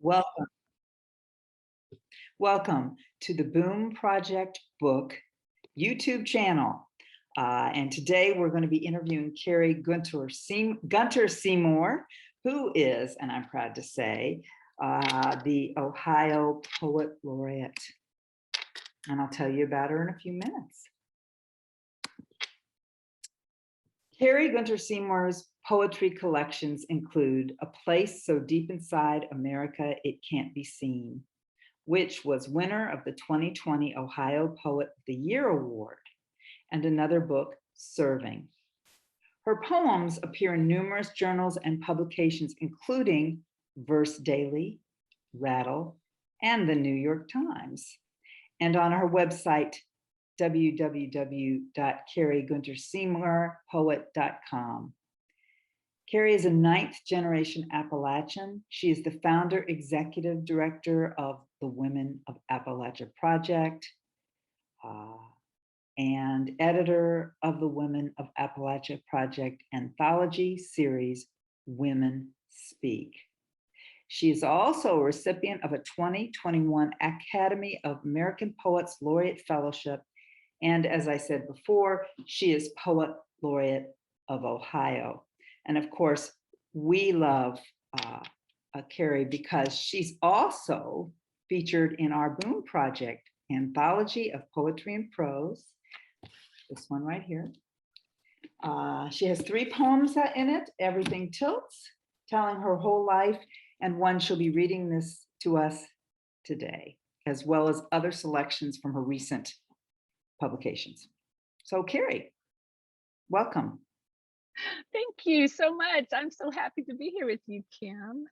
Welcome, welcome to the Boom Project Book YouTube channel. And today we're going to be interviewing Kari Gunter Seymour, who is, and I'm proud to say, the Ohio Poet Laureate. And I'll tell you about her in a few minutes. Kari Gunter Seymour's poetry collections include A Place So Deep Inside America It Can't Be Seen, which was winner of the 2020 Ohio Poet of the Year Award, and another book, Serving. Her poems appear in numerous journals and publications, including Verse Daily, Rattle, and the New York Times. And on her website, www.karigunterseymourpoet.com. Kari is a 9th generation Appalachian. She is the founder, executive director of the Women of Appalachia Project, and editor of the Women of Appalachia Project anthology series, Women Speak. She is also a recipient of a 2021 Academy of American Poets Laureate Fellowship. And as I said before, she is Poet Laureate of Ohio. And of course, we love Kari because she's also featured in our Boom Project anthology of poetry and prose. This one right here. She has 3 poems in it, Everything Tilts, telling her whole life, and one she'll be reading this to us today, as well as other selections from her recent publications. So Kari, welcome. Thank you so much. I'm so happy to be here with you, Kim.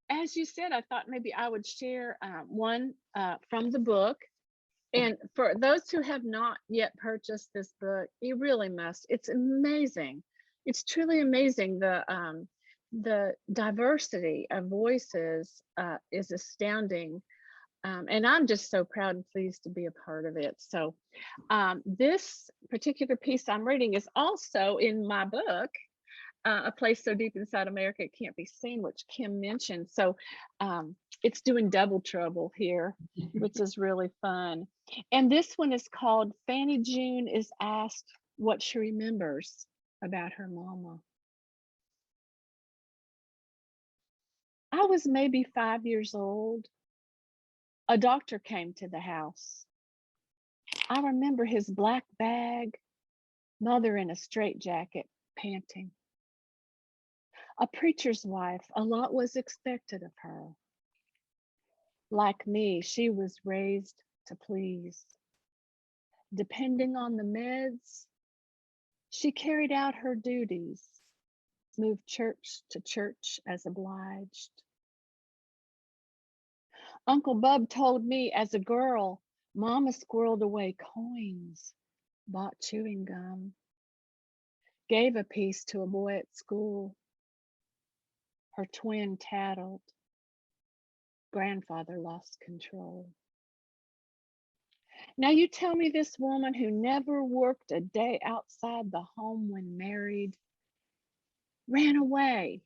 As you said, I thought maybe I would share one from the book. And for those who have not yet purchased this book, you really must. It's amazing. It's truly amazing. The diversity of voices is astounding. And I'm just so proud and pleased to be a part of it. So this particular piece I'm reading is also in my book, A Place So Deep Inside America It Can't Be Seen, which Kim mentioned. So it's doing double trouble here, which is really fun. And this one is called Fannie June is Asked What She Remembers About Her Mama. I was maybe 5 years old. A doctor came to the house. I remember his black bag, mother in a straitjacket, panting. A preacher's wife, a lot was expected of her. Like me, she was raised to please. Depending on the meds, she carried out her duties, moved church to church as obliged. Uncle Bub told me as a girl, Mama squirreled away coins, bought chewing gum, gave a piece to a boy at school. Her twin tattled. Grandfather lost control. Now you tell me this woman who never worked a day outside the home when married, ran away,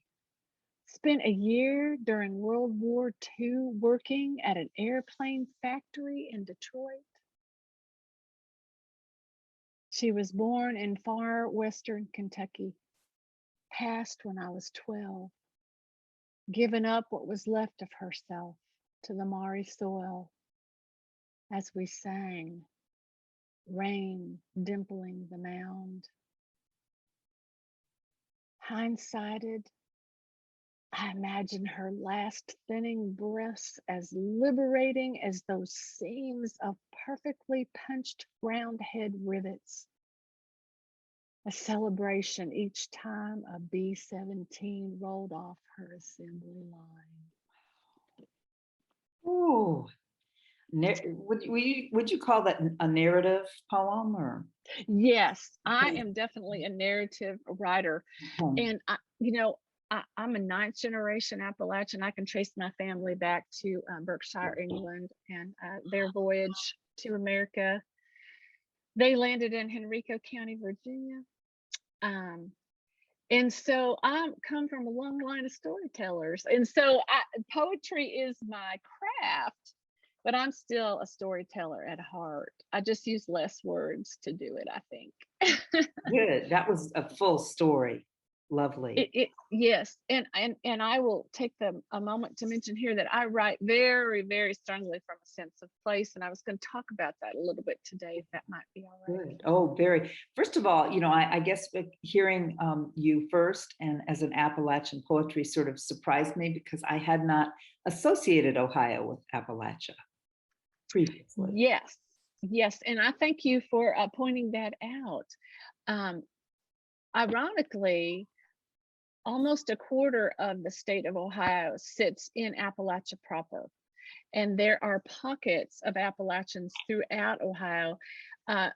spent a year during World War II working at an airplane factory in Detroit. She was born in far western Kentucky, passed when I was 12, given up what was left of herself to the marry soil as we sang, rain dimpling the mound. Hindsighted, I imagine her last thinning breaths as liberating as those seams of perfectly punched round head rivets. A celebration each time a B-17 rolled off her assembly line. Ooh, would you call that a narrative poem or? Yes, I am definitely a narrative writer. And I'm a 9th generation Appalachian. I can trace my family back to Berkshire, England, and their voyage to America. They landed in Henrico County, Virginia. And so I come from a long line of storytellers. And so poetry is my craft, but I'm still a storyteller at heart. I just use less words to do it, I think. Good. That was a full story. Lovely. Yes, and I will take a moment to mention here that I write very, very strongly from a sense of place, and I was going to talk about that a little bit today, if that might be all right. Good. Oh, very. First of all, I guess hearing you first and as an Appalachian poetry sort of surprised me because I had not associated Ohio with Appalachia previously. Yes, yes, and I thank you for pointing that out. Um, Ironically, almost a quarter of the state of Ohio sits in Appalachia proper. And there are pockets of Appalachians throughout Ohio. Uh,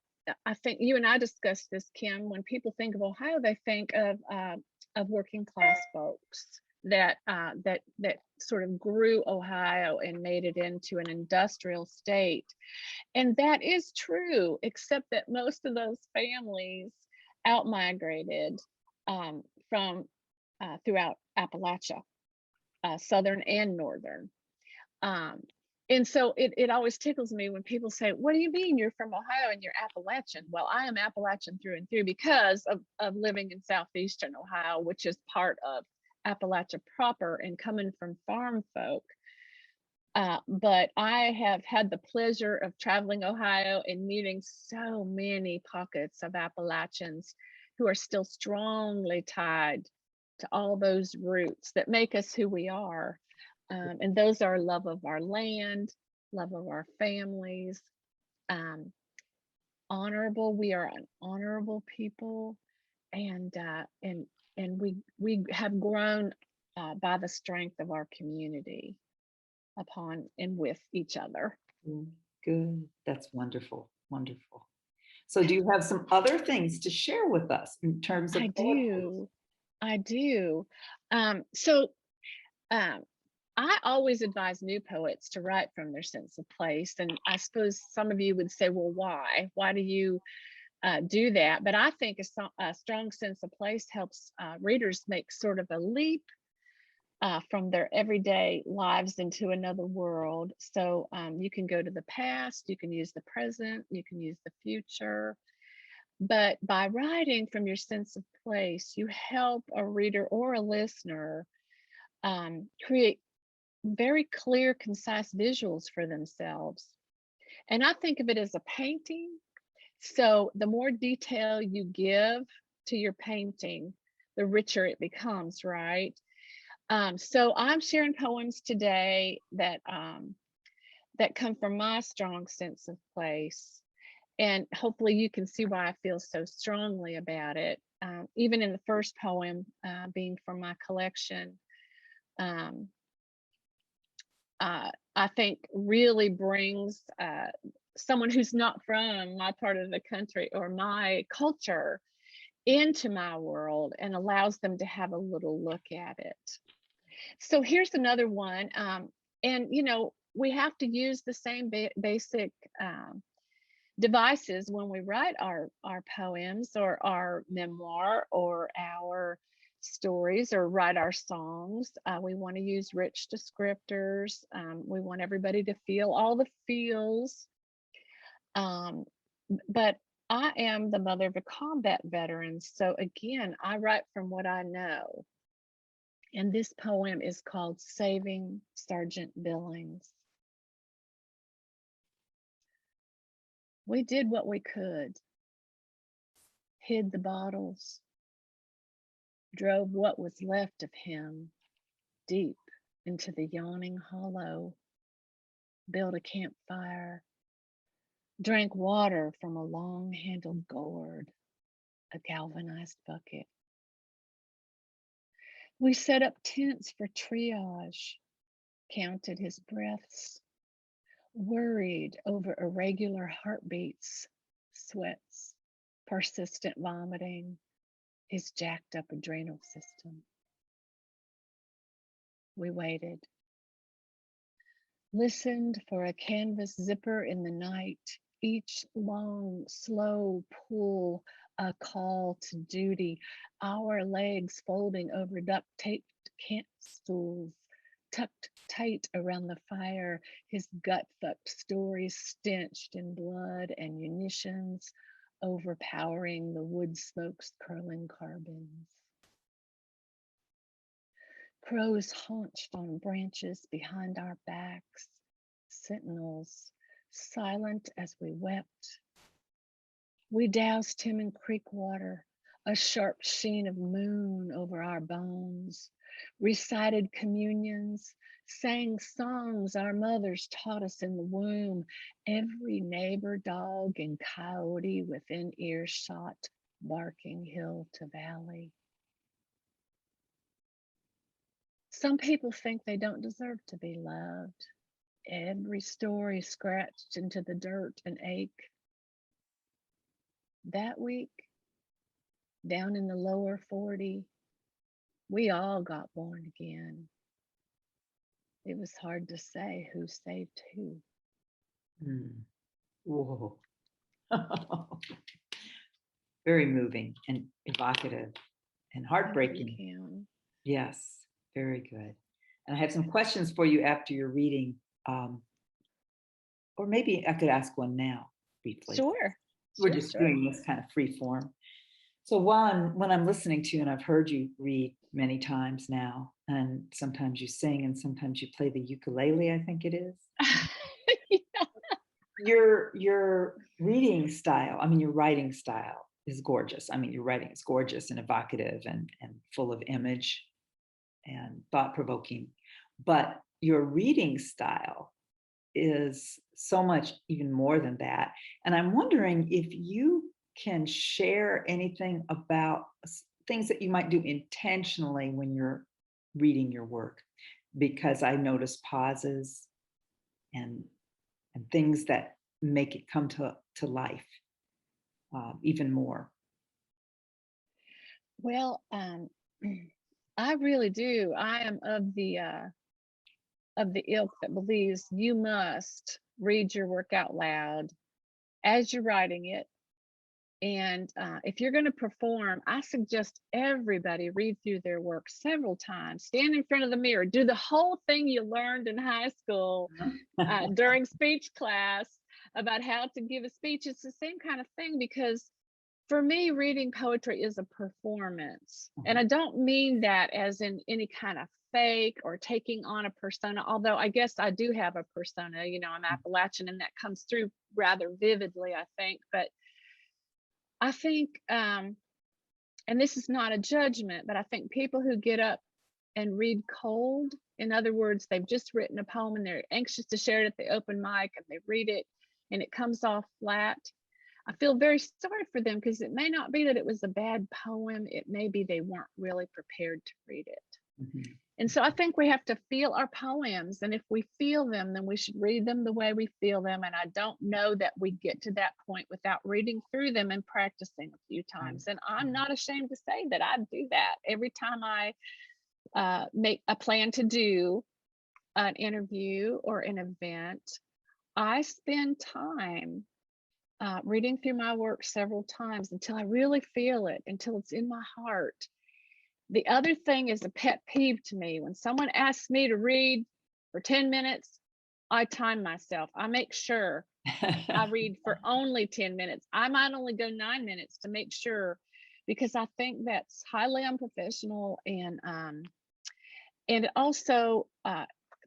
I think you and I discussed this, Kim. When people think of Ohio, they think of working class folks that sort of grew Ohio and made it into an industrial state. And that is true, except that most of those families outmigrated from throughout Appalachia, southern and northern. Um, and so it always tickles me when people say, "What do you mean you're from Ohio and you're Appalachian?" Well, I am Appalachian through and through because of living in southeastern Ohio, which is part of Appalachia proper and coming from farm folk. But I have had the pleasure of traveling Ohio and meeting so many pockets of Appalachians who are still strongly tied to all those roots that make us who we are. And those are love of our land, love of our families, um, honorable. We are an honorable people, and we have grown by the strength of our community upon and with each other. Mm, good. That's wonderful. Wonderful. So, do you have some other things to share with us in terms of I poetry? do. I do. So I always advise new poets to write from their sense of place. And I suppose some of you would say, well, why? Why do you do that? But I think a strong sense of place helps readers make sort of a leap from their everyday lives into another world. So you can go to the past, you can use the present, you can use the future. But by writing from your sense of place, you help a reader or a listener create very clear, concise visuals for themselves. And I think of it as a painting. So the more detail you give to your painting, the richer it becomes, right? So I'm sharing poems today that come from my strong sense of place. And hopefully you can see why I feel so strongly about it. Even in the first poem being from my collection, um, I think really brings someone who's not from my part of the country or my culture into my world and allows them to have a little look at it. So here's another one. And, we have to use the same basic devices when we write our poems or our memoir or our stories or write our songs. We want to use rich descriptors. We want everybody to feel all the feels. But I am the mother of a combat veteran. So again, I write from what I know. And this poem is called Saving Sergeant Billings. We did what we could, hid the bottles, drove what was left of him deep into the yawning hollow, built a campfire, drank water from a long-handled gourd, a galvanized bucket. We set up tents for triage, counted his breaths, worried over irregular heartbeats, sweats, persistent vomiting, his jacked up adrenal system. We waited, listened for a canvas zipper in the night, each long, slow pull a call to duty, our legs folding over duct taped camp stools, tucked tight around the fire, his gut-fucked stories stenched in blood and munitions, overpowering the wood smoke's curling carbons. Crows haunched on branches behind our backs, sentinels, silent as we wept. We doused him in creek water, a sharp sheen of moon over our bones, recited communions, sang songs our mothers taught us in the womb, every neighbor dog and coyote within earshot, barking hill to valley. Some people think they don't deserve to be loved. Every story scratched into the dirt and ache. That week, down in the lower 40, we all got born again. It was hard to say who saved who. Whoa. Very moving and evocative and heartbreaking. Yes, very good. And I have some questions for you after your reading. Or maybe I could ask one now briefly. Sure. We're just doing this kind of free form. So when I'm listening to you, and I've heard you read many times now, and sometimes you sing and sometimes you play the ukulele, I think it is. Yeah. Your reading style, I mean, your writing style is gorgeous. I mean, your writing is gorgeous and evocative and full of image and thought-provoking. But your reading style is so much even more than that. And I'm wondering if you can share anything about things that you might do intentionally when you're reading your work, because I notice pauses and things that make it come to life even more. Well, I really do. I am of the ilk that believes you must read your work out loud as you're writing it. And if you're going to perform, I suggest everybody read through their work several times, stand in front of the mirror, do the whole thing you learned in high school during speech class about how to give a speech. It's the same kind of thing, because for me, reading poetry is a performance. And I don't mean that as in any kind of fake or taking on a persona, although I guess I do have a persona. You know, I'm Appalachian, and that comes through rather vividly, I think. But I think, and this is not a judgment, but I think people who get up and read cold, in other words, they've just written a poem and they're anxious to share it at the open mic, and they read it and it comes off flat, I feel very sorry for them, because it may not be that it was a bad poem. It may be they weren't really prepared to read it. And so I think we have to feel our poems, and if we feel them, then we should read them the way we feel them. And I don't know that we get to that point without reading through them and practicing a few times. And I'm not ashamed to say that I do that every time I make a plan to do an interview or an event. I spend time reading through my work several times until I really feel it, until it's in my heart. The other thing is a pet peeve to me. When someone asks me to read for 10 minutes, I time myself. I make sure I read for only 10 minutes. I might only go 9 minutes to make sure, because I think that's highly unprofessional, and it also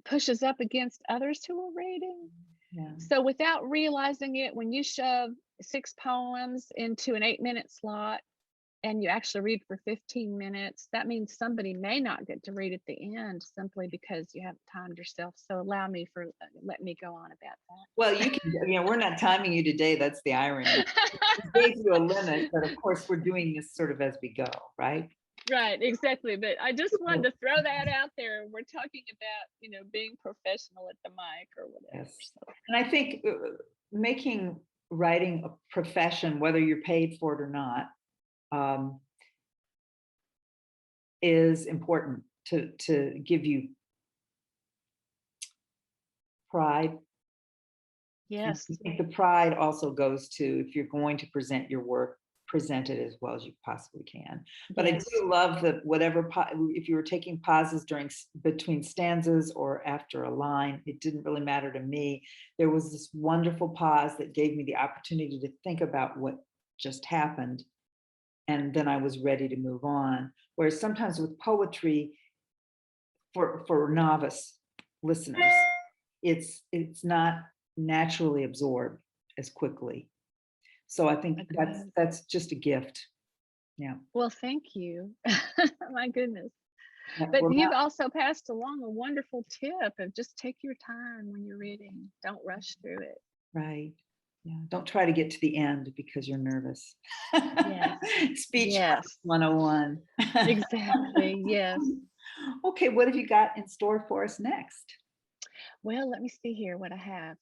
pushes up against others who are reading. Yeah. So without realizing it, when you shove 6 poems into an 8-minute slot and you actually read for 15 minutes, that means somebody may not get to read at the end simply because you haven't timed yourself. So let me go on about that. Well, you can, we're not timing you today. That's the irony. We gave you a limit, but of course we're doing this sort of as we go, right? Right, exactly. But I just wanted to throw that out there. We're talking about, being professional at the mic or whatever. Yes. So. And I think making writing a profession, whether you're paid for it or not, is important to give you pride. Yes. I think the pride also goes to, if you're going to present your work present it as well as you possibly can. But I Yes. do love that whatever, if you were taking pauses during between stanzas or after a line, it didn't really matter to me. There was this wonderful pause that gave me the opportunity to think about what just happened, and then I was ready to move on. Whereas sometimes with poetry, for novice listeners, it's not naturally absorbed as quickly. So I think Agreed. that's just a gift. Yeah. Well, thank you. My goodness. Yeah, But we're you've not also passed along a wonderful tip of just take your time when you're reading. Don't rush through it. right. Yeah. Don't try to get to the end because you're nervous. Yes. Speech Yes. 101. Exactly. Yes. Okay, what have you got in store for us next? Well, let me see here what I have.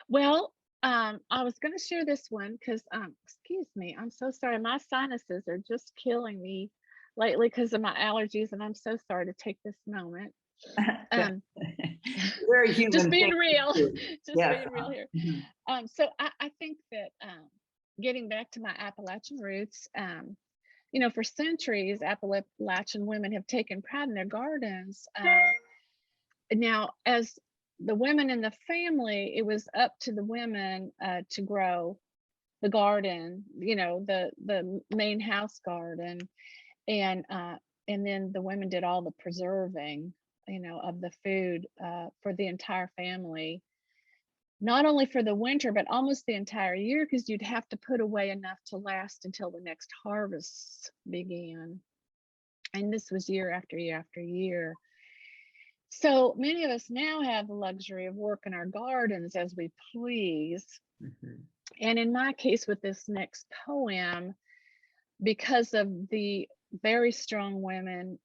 Well, I was going to share this one because, excuse me, I'm so sorry. My sinuses are just killing me lately because of my allergies, and I'm so sorry to take this moment. Um, We're a just human being thing real, too. just Yes. being real here. Mhm. So I think that getting back to my Appalachian roots, for centuries, Appalachian women have taken pride in their gardens. Now, as the women in the family, it was up to the women to grow the garden, the main house garden, and then the women did all the preserving, of the food for the entire family, not only for the winter but almost the entire year, because you'd have to put away enough to last until the next harvest began, and this was year after year after year. So many of us now have the luxury of working our gardens as we please. Mhm. And in my case, with this next poem, because of the very strong women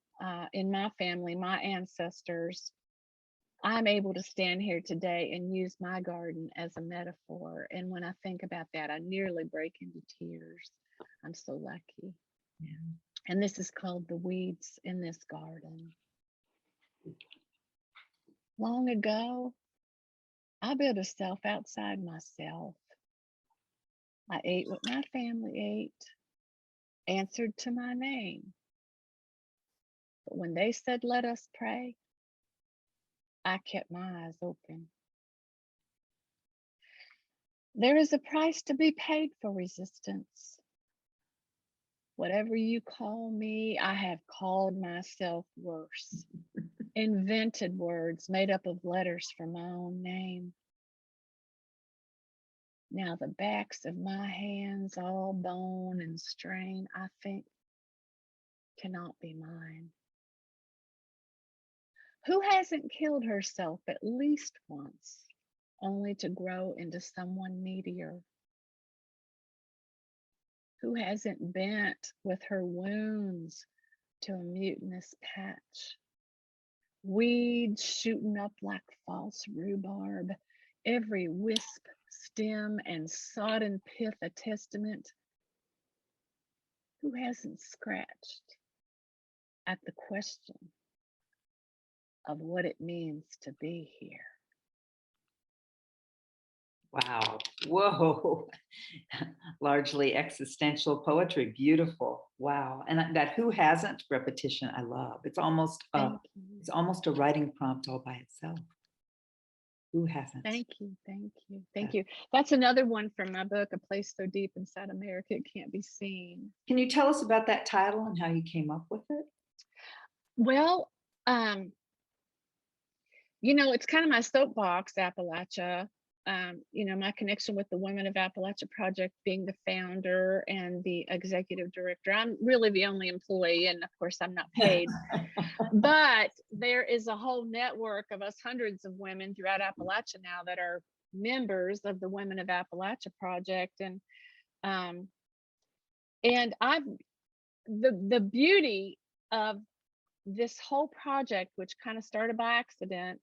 in my family, my ancestors, I'm able to stand here today and use my garden as a metaphor. And when I think about that, I nearly break into tears. I'm so lucky. Yeah. And this is called The Weeds in This Garden. Long ago, I built a self outside myself. I ate what my family ate, answered to my name. But when they said, let us pray, I kept my eyes open. There is a price to be paid for resistance. Whatever you call me, I have called myself worse. Invented words made up of letters from my own name. Now the backs of my hands, all bone and strain, I think cannot be mine. Who hasn't killed herself at least once, only to grow into someone needier? Who hasn't bent with her wounds to a mutinous patch? Weeds shooting up like false rhubarb, every wisp, stem, and sodden pith a testament. Who hasn't scratched at the question of what it means to be here? Wow. Whoa. Largely existential poetry. Beautiful. Wow. And that who hasn't repetition, I love. Thank you. It's almost a writing prompt all by itself. Who hasn't? Thank you. Thank you. Yeah. Thank you. That's another one from my book, A Place So Deep Inside America It Can't Be Seen. Can you tell us about that title and how you came up with it? Well, it's kind of my soapbox, Appalachia. My connection with the Women of Appalachia Project, being the founder and the executive director. I'm really the only employee, and of course, I'm not paid. But there is a whole network of us, hundreds of women throughout Appalachia now that are members of the Women of Appalachia Project, and I've the beauty of this whole project, which kind of started by accident,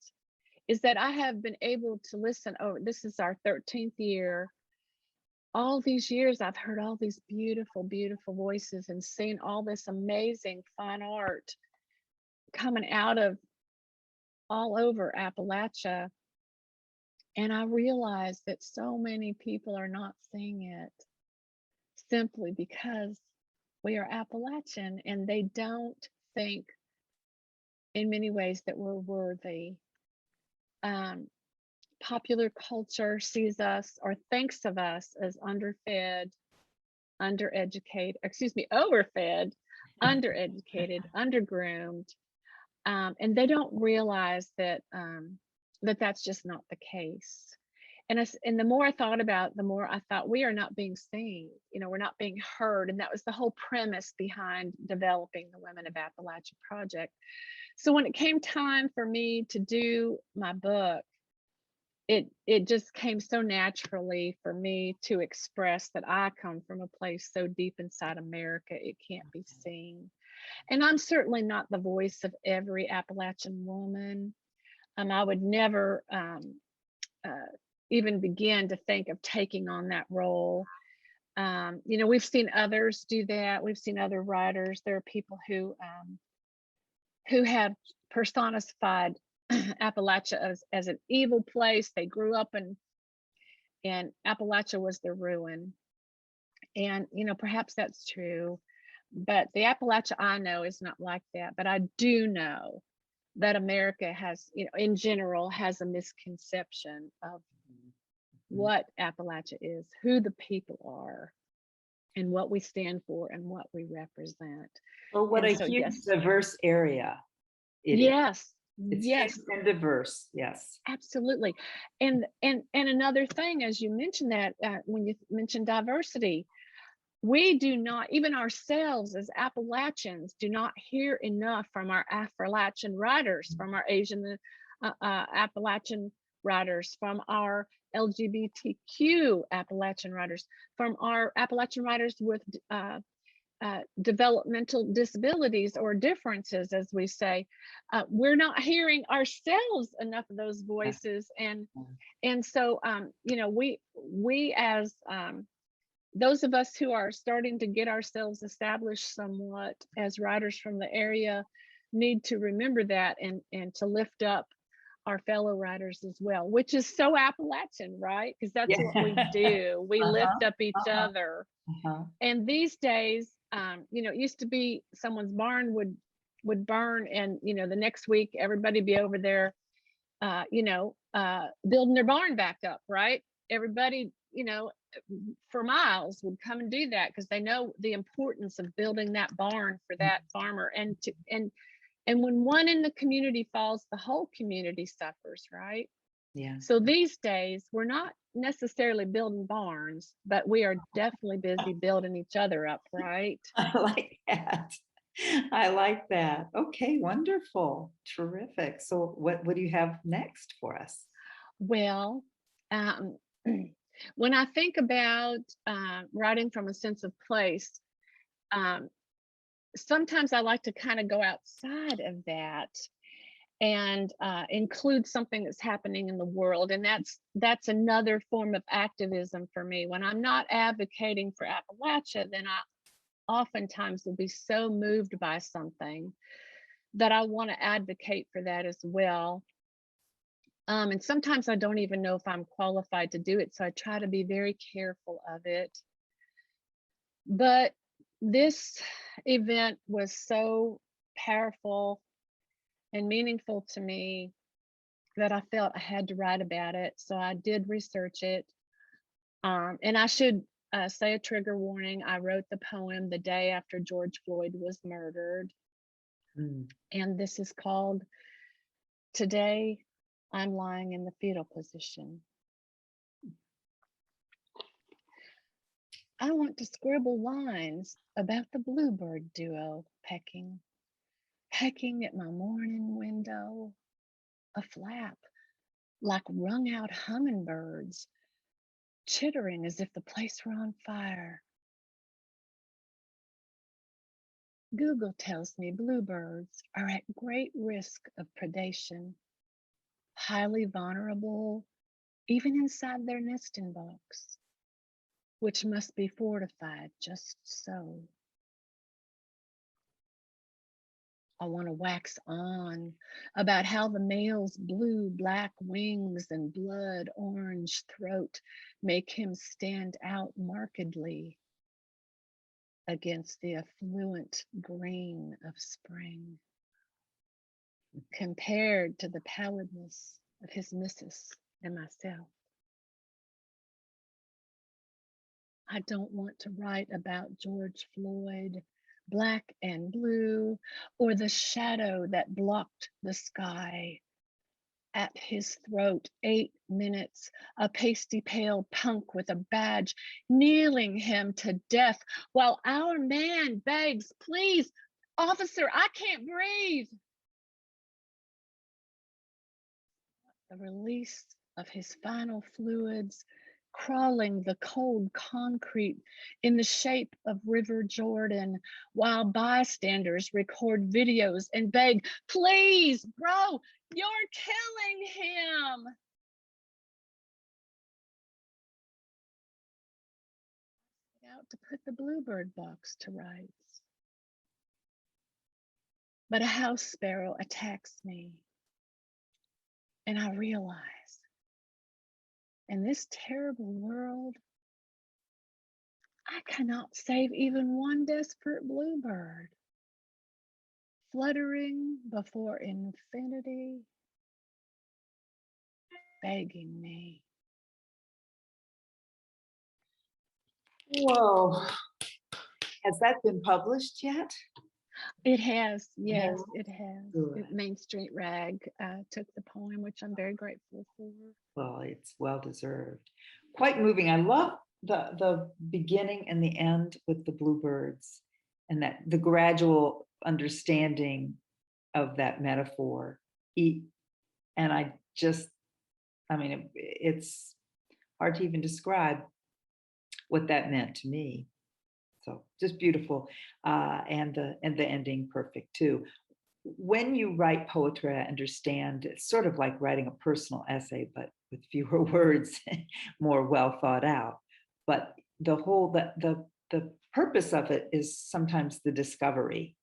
is that I have been able to listen. Oh, this is our 13th year. All these years, I've heard all these beautiful, beautiful voices and seen all this amazing fine art coming out of all over Appalachia. And I realized that so many people are not seeing it. simply because we are Appalachian, and they don't think in many ways that we're worthy. Um, Popular culture sees us or thinks of us as underfed, undereducated, excuse me, overfed, undereducated, undergroomed, and they don't realize that that's just not the case. And the more I thought about it, the more I thought we are not being seen. We're not being heard, and that was the whole premise behind developing the Women of Appalachia project. So when it came time for me to do my book, it just came so naturally for me to express that I come from a place so deep inside America it can't be seen. And I'm certainly not the voice of every Appalachian woman. I would never uh, even begin to think of taking on that role. We've seen others do that. We've seen other writers. There are people who have personified Appalachia as an evil place. They grew up and Appalachia was their ruin. And perhaps that's true, but the Appalachia I know is not like that. But I do know that America has, in general, has a misconception of what Appalachia is, who the people are, and what we stand for and what we represent. Well, what And a so, huge yes, diverse area it is. yes, It's yes, huge and diverse. Yes. absolutely. And another thing, as you mentioned that when you mentioned diversity, we do not, even ourselves as Appalachians, do not hear enough from our Appalachian writers, from our Asian Appalachian writers, from our LGBTQ Appalachian writers, from our Appalachian writers with developmental disabilities or differences, as we say. We're not hearing ourselves enough of those voices, and so we as those of us who are starting to get ourselves established somewhat as writers from the area need to remember that and to lift up our fellow writers as well, which is so Appalachian, right? Because that's what we do. We lift up each other. And these days, it used to be someone's barn would burn, and the next week everybody be over there, building their barn back up, right? Everybody, for miles would come and do that because they know the importance of building that barn for that farmer. And when one in the community falls, the whole community suffers, right? Yeah. So these days we're not necessarily building barns, but we are definitely busy building each other up, right? I like that. I like that. Okay, wonderful. Terrific. So what do you have next for us? Well, when I think about writing from a sense of place, um, sometimes I like to kind of go outside of that and include something that's happening in the world, and that's another form of activism for me. When I'm not advocating for Appalachia, then I oftentimes will be so moved by something that I want to advocate for that as well. And sometimes I don't even know if I'm qualified to do it, so I try to be very careful of it. But this event was so powerful and meaningful to me that I felt I had to write about it. So I did research it. And I should say a trigger warning. I wrote the poem the day after George Floyd was murdered. And this is called Today I'm Lying in the Fetal Position. I want to scribble lines about the bluebird duo pecking at my morning window, a flap like wrung out hummingbirds, chittering as if the place were on fire. Google tells me bluebirds are at great risk of predation, highly vulnerable even inside their nesting box, which must be fortified just so. I want to wax on about how the male's blue-black wings and blood-orange throat make him stand out markedly against the affluent green of spring, compared to the pallidness of his missus and myself. I don't want to write about George Floyd, black and blue, or the shadow that blocked the sky. At his throat, 8 minutes, a pasty pale punk with a badge, kneeling him to death while our man begs, please, officer, I can't breathe. The release of his final fluids, crawling the cold concrete in the shape of River Jordan, while bystanders record videos and beg, please, bro, you're killing him. Out to put the bluebird box to rights. But a house sparrow attacks me, and I realize in this terrible world, I cannot save even one desperate bluebird, fluttering before infinity, begging me. Whoa. Has that been published yet? It has, yes, Yeah. it has. Good. Main Street Rag took the poem, which I'm very grateful for. Well, it's well deserved. Quite moving. I love the beginning and the end with the bluebirds, and that the gradual understanding of that metaphor. And I mean, it's hard to even describe what that meant to me. So just beautiful, and the ending perfect too. When you write poetry, I understand it's sort of like writing a personal essay, but with fewer words, more well thought out. But the purpose of it is sometimes the discovery.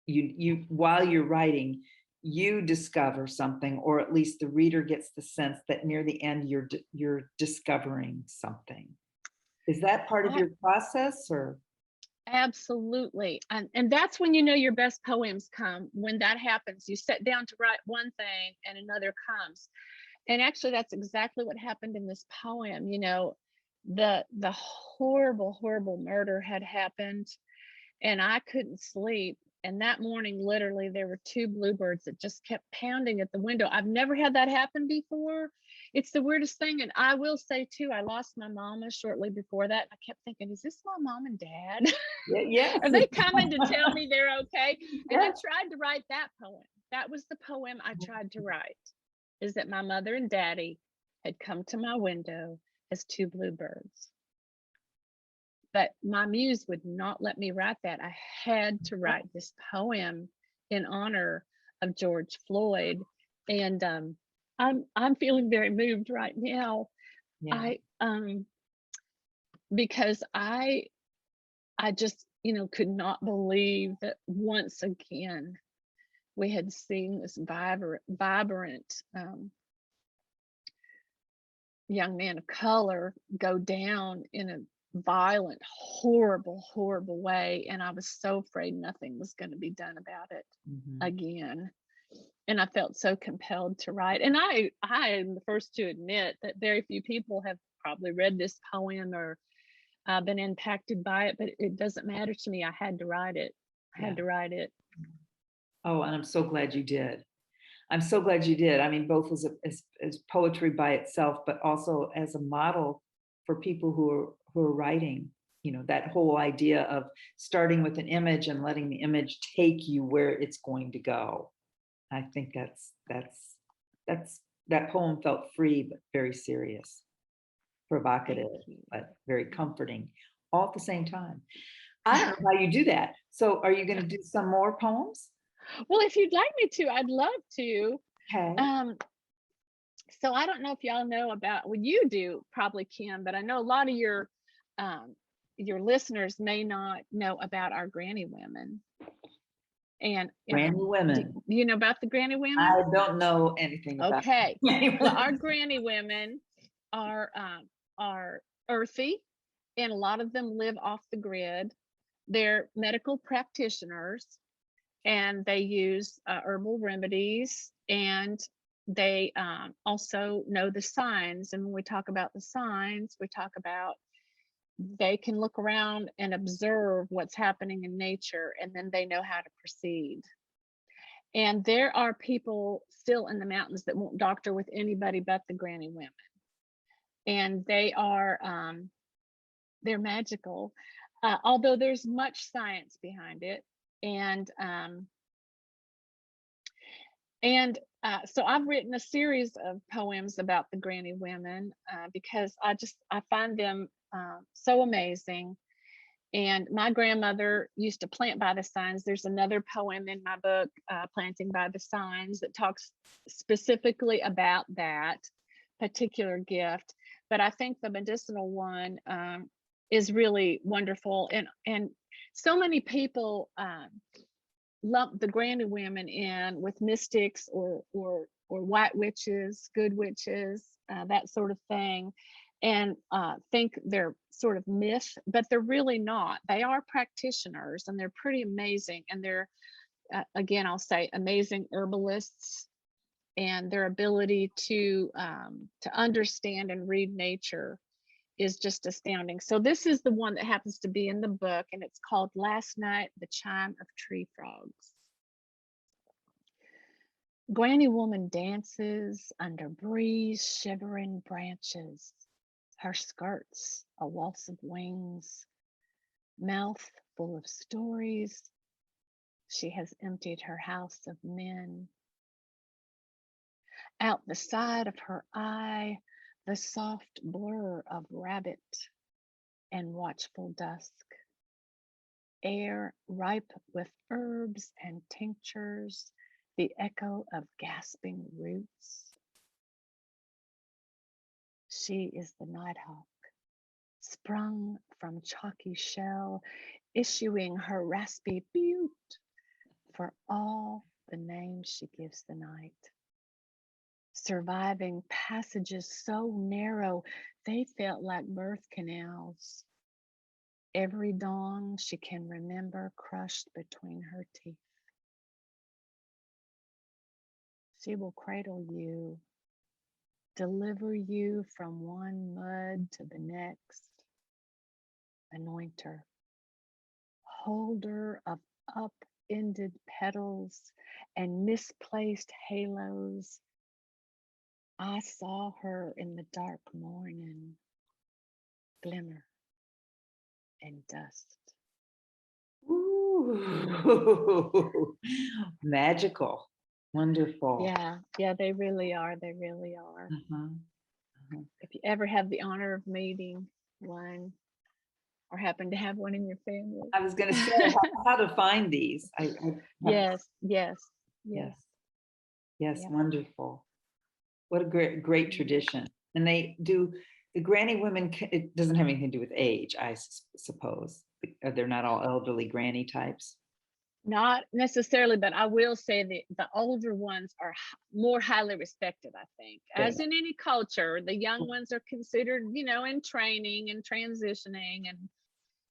You while you're writing, you discover something, or at least the reader gets the sense that near the end you're discovering something. Is that part of your process, or? Absolutely. And that's when you know your best poems come. When that happens, you sit down to write one thing and another comes. And actually, that's exactly what happened in this poem. You know, the horrible, horrible murder had happened, and I couldn't sleep. And that morning, literally, there were 2 bluebirds that just kept pounding at the window. I've never had that happen before. It's the weirdest thing. And I will say, too, I lost my mama shortly before that. I kept thinking, is this my mom and dad? Yeah. Are they coming to tell me they're okay? And I tried to write that poem. That was the poem I tried to write, is that my mother and daddy had come to my window as 2 bluebirds. But my muse would not let me write that. I had to write this poem in honor of George Floyd. And I'm feeling very moved right now. Yeah. Because I just, could not believe that once again we had seen this vibrant young man of color go down in a violent, horrible, horrible way. And I was so afraid nothing was going to be done about it again. And I felt so compelled to write. And I am the first to admit that very few people have probably read this poem or been impacted by it, but it doesn't matter to me. I had to write it. I had to write it. Oh, and I'm so glad you did. I'm so glad you did. I mean, both as poetry by itself, but also as a model for people who are writing. That whole idea of starting with an image and letting the image take you where it's going to go. I think that poem felt free but very serious, provocative but very comforting, all at the same time. I don't know how you do that. So, are you going to do some more poems? Well, if you'd like me to, I'd love to. Okay. So I don't know if y'all know about, well, you do probably, Kim, but I know a lot of your listeners may not know about our granny women. And Granny women. Do you know about the granny women? I don't know anything about. Okay. Well, our granny women are earthy, and a lot of them live off the grid. they're medical practitioners, and they use herbal remedies, and they also know the signs. And when we talk about the signs, we talk about they can look around and observe what's happening in nature, and then they know how to proceed. And there are people still in the mountains that won't doctor with anybody but the granny women. And they are, they're magical, although there's much science behind it. And so I've written a series of poems about the granny women because I find them so amazing. And my grandmother used to plant by the signs. There's another poem in my book, Planting by the Signs, that talks specifically about that particular gift. But I think the medicinal one is really wonderful. And so many people lump the granny women in with mystics or white witches, good witches, that sort of thing, and think they're sort of myth, but they're really not. They are practitioners, and they're pretty amazing. And they're, again, I'll say amazing herbalists, and their ability to understand and read nature is just astounding. So this is the one that happens to be in the book, and it's called Last Night, the Chime of Tree Frogs. Granny woman dances under breeze shivering branches, her skirts a waltz of wings, mouth full of stories. She has emptied her house of men. Out the side of her eye, the soft blur of rabbit and watchful dusk. Air ripe with herbs and tinctures, the echo of gasping roots. She is the nighthawk, sprung from chalky shell, issuing her raspy pew for all the names she gives the night. Surviving passages so narrow they felt like birth canals. Every dawn she can remember crushed between her teeth. She will cradle you, deliver you from one mud to the next, anointer, holder of upended petals and misplaced halos. I saw her in the dark morning, glimmer and dust. Ooh, magical, wonderful. Yeah, they really are. They really are. If you ever have the honor of meeting one or happen to have one in your family. I was going to say how to find these. Yes. Wonderful. What a great tradition. And they do, the granny women, it doesn't have anything to do with age, I suppose. They're not all elderly granny types. Not necessarily, but I will say the older ones are more highly respected, I think. As in any culture, the young ones are considered, in training and transitioning,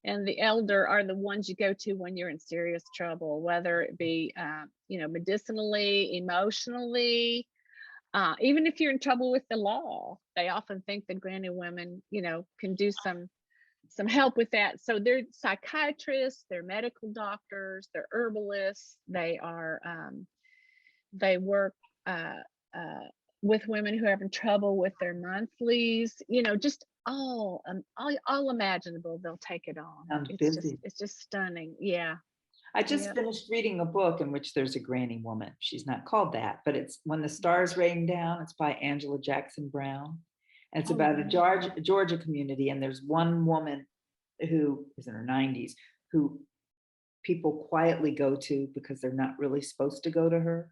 and the elder are the ones you go to when you're in serious trouble, whether it be, medicinally, emotionally, even if you're in trouble with the law. They often think the granny women, can do some help with that. So they're psychiatrists, they're medical doctors, they're herbalists. They are, they work with women who are having trouble with their monthlies, just all imaginable. They'll take it on. It's just stunning. Yeah. I just finished reading a book in which there's a granny woman. She's not called that, but it's When the Stars Rain Down. It's by Angela Jackson Brown. And it's about a Georgia community. And there's one woman who is in her 90s who people quietly go to because they're not really supposed to go to her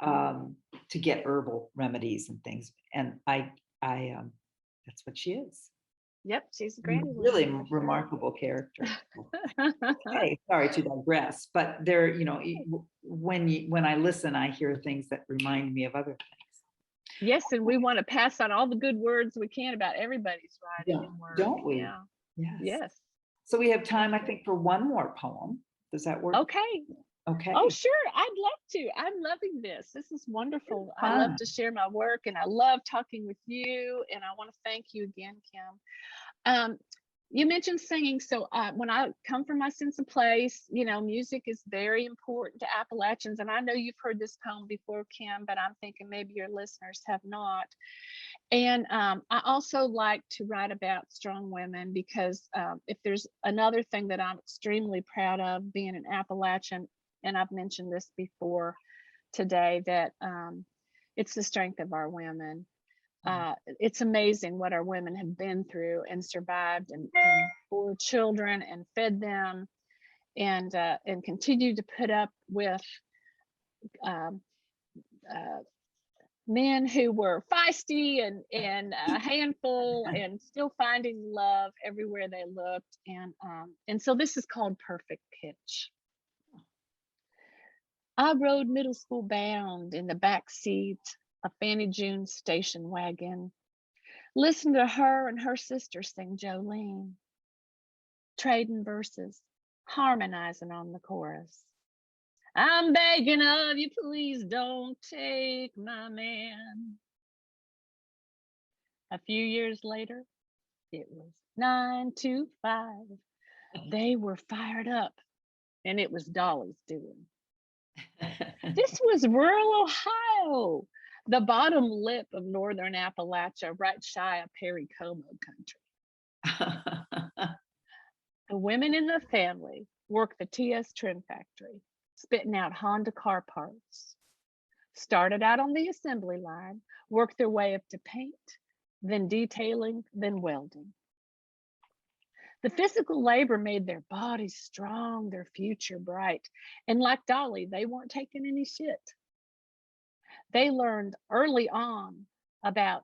to get herbal remedies and things. And I that's what she is. Yep, she's a granny. Really remarkable character. Okay, sorry to digress, but there, when I listen, I hear things that remind me of other things. Yes, and we want to pass on all the good words we can about everybody's writing and work. Don't we? Yeah. Yes. So we have time, I think, for one more poem. Does that work? Okay. Okay. Oh, sure. I'd love to. I'm loving this. This is wonderful. I love Fun. to share my work, and I love talking with you. And I want to thank you again, Kim. Um, you mentioned singing. So when I come from my sense of place, you know, music is very important to Appalachians. And I know you've heard this poem before, Kim, but I'm thinking maybe your listeners have not. And I also like to write about strong women because if there's another thing that I'm extremely proud of being an Appalachian, and I've mentioned this before today, that it's the strength of our women. It's amazing what our women have been through and survived and bore children and fed them and continue to put up with um, uh, men who were feisty and a handful and still finding love everywhere they looked. And so this is called Perfect Pitch. I rode middle school bound in the back seat of Fannie June station wagon. Listen to her and her sister sing Jolene, trading verses, harmonizing on the chorus. I'm begging of you, please don't take my man. A few years later, it was 9 to 5. They were fired up, and it was Dolly's doing. This was rural Ohio, the bottom lip of northern Appalachia, right shy of Perry Como country. The women in the family worked the TS trim factory, spitting out Honda car parts. Started out on the assembly line, worked their way up to paint, then detailing, then welding. The physical labor made their bodies strong, their future bright. And like Dolly, they weren't taking any shit. They learned early on about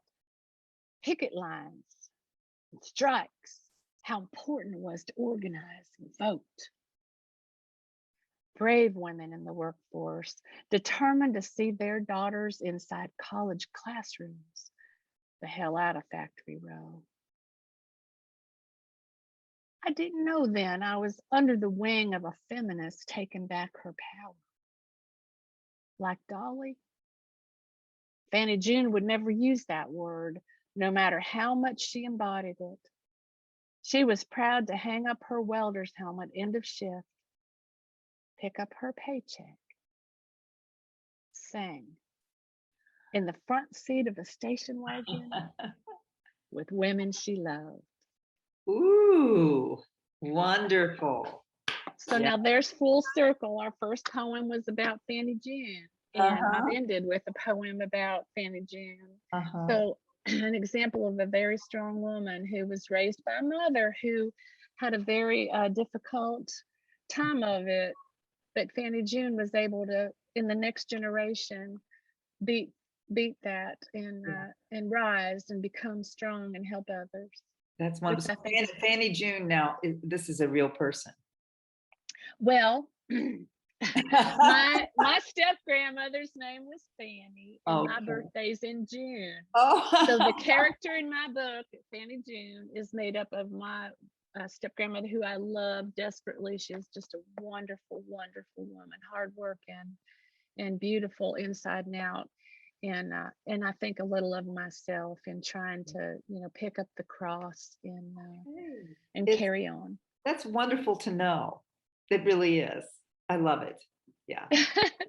picket lines and strikes, how important it was to organize and vote. Brave women in the workforce, determined to see their daughters inside college classrooms, the hell out of Factory Row. I didn't know then I was under the wing of a feminist taking back her power. Like Dolly, Fannie June would never use that word, no matter how much she embodied it. She was proud to hang up her welder's helmet end of shift, pick up her paycheck, sing in the front seat of a station wagon with women she loved. Ooh, wonderful. So now there's full circle. Our first poem was about Fannie June, and I've ended with a poem about Fannie June. So an example of a very strong woman who was raised by a mother who had a very difficult time of it, but Fannie June was able to, in the next generation, beat that and rise and become strong and help others. That's wonderful. Fannie June, now, this is a real person. Well, my step grandmother's name was Fannie, and my birthday's in June. So the character in my book, Fannie June, is made up of my step grandmother, who I love desperately. She was just a wonderful, wonderful woman, hardworking and beautiful inside and out. And I think a little of myself in trying to, you know, pick up the cross and carry on. That's wonderful to know. It really is. I love it. Yeah.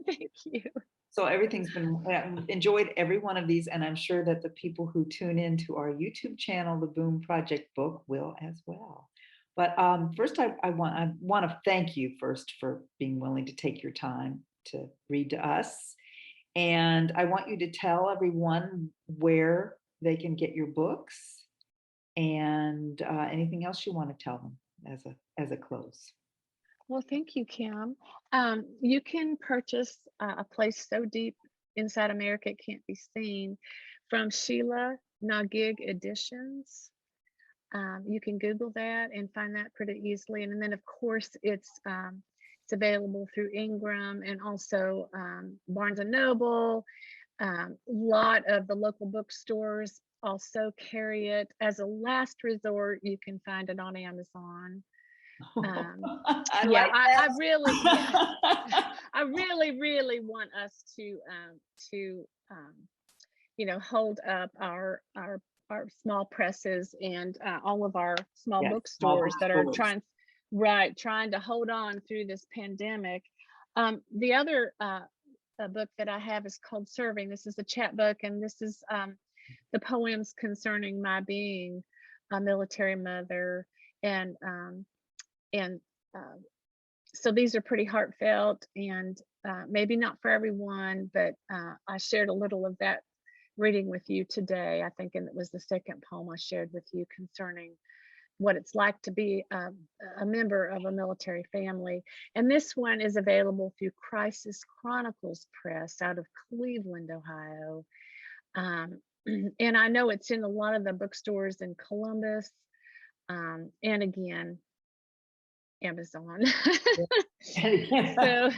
Thank you. So everything's been, enjoyed every one of these, and I'm sure that the people who tune into our YouTube channel, the Boom Project Book, will as well. But first, I want to thank you first for being willing to take your time to read to us. And I want you to tell everyone where they can get your books and anything else you want to tell them as a close. Well, thank you, Kim. You can purchase A Place So Deep Inside America It Can't Be Seen from Sheila Nagig Editions. You can Google that and find that pretty easily. And then, of course, it's available through Ingram and also Barnes and Noble. A lot of the local bookstores also carry it. As a last resort, you can find it on Amazon. I Yeah, like I that. really, yeah, I really, really want us to hold up our small presses and all of our small Yes, small bookstores that are bookstores. trying to hold on through this pandemic. The other book that I have is called Serving. This is a chapbook, and this is the poems concerning my being a military mother, and and uh, so these are pretty heartfelt and maybe not for everyone, but I shared a little of that reading with you today, I think, and it was the second poem I shared with you concerning what it's like to be a member of a military family. And this one is available through Crisis Chronicles Press out of Cleveland, Ohio. Um, and I know it's in a lot of the bookstores in Columbus, and again, Amazon. so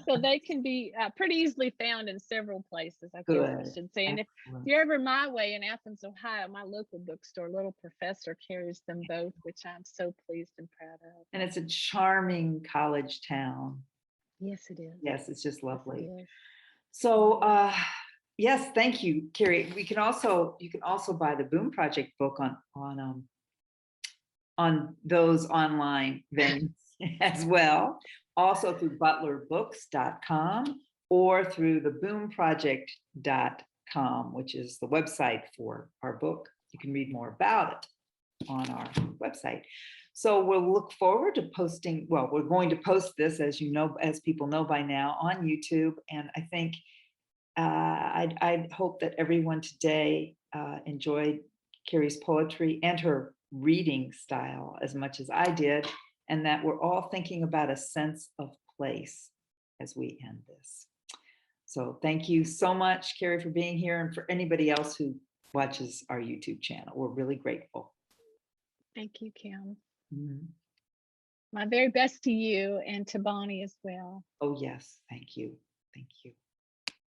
so they can be pretty easily found in several places, I guess I Good. should say. And if Excellent. you're ever my way in Athens, Ohio, my local bookstore, Little Professor, carries them both, which I'm so pleased and proud of. And it's a charming college town. Yes, it is. Yes, it's just Yes, lovely. it is. So yes, thank you, Kari. You can also buy the Boom Project book on those online venues as well. Also through butlerbooks.com or through the boomproject.com, which is the website for our book. You can read more about it on our website. So we'll look forward to posting, well, we're going to post this, as you know, as people know by now, on YouTube. And I think I hope that everyone today enjoyed Kari's poetry and her reading style as much as I did, and that we're all thinking about a sense of place as we end this. So thank you so much, Kari, for being here, and for anybody else who watches our YouTube channel. We're really grateful. Thank you, Kim. Mhm. My very best to you and to Bonnie as well. Oh, yes. Thank you. Thank you.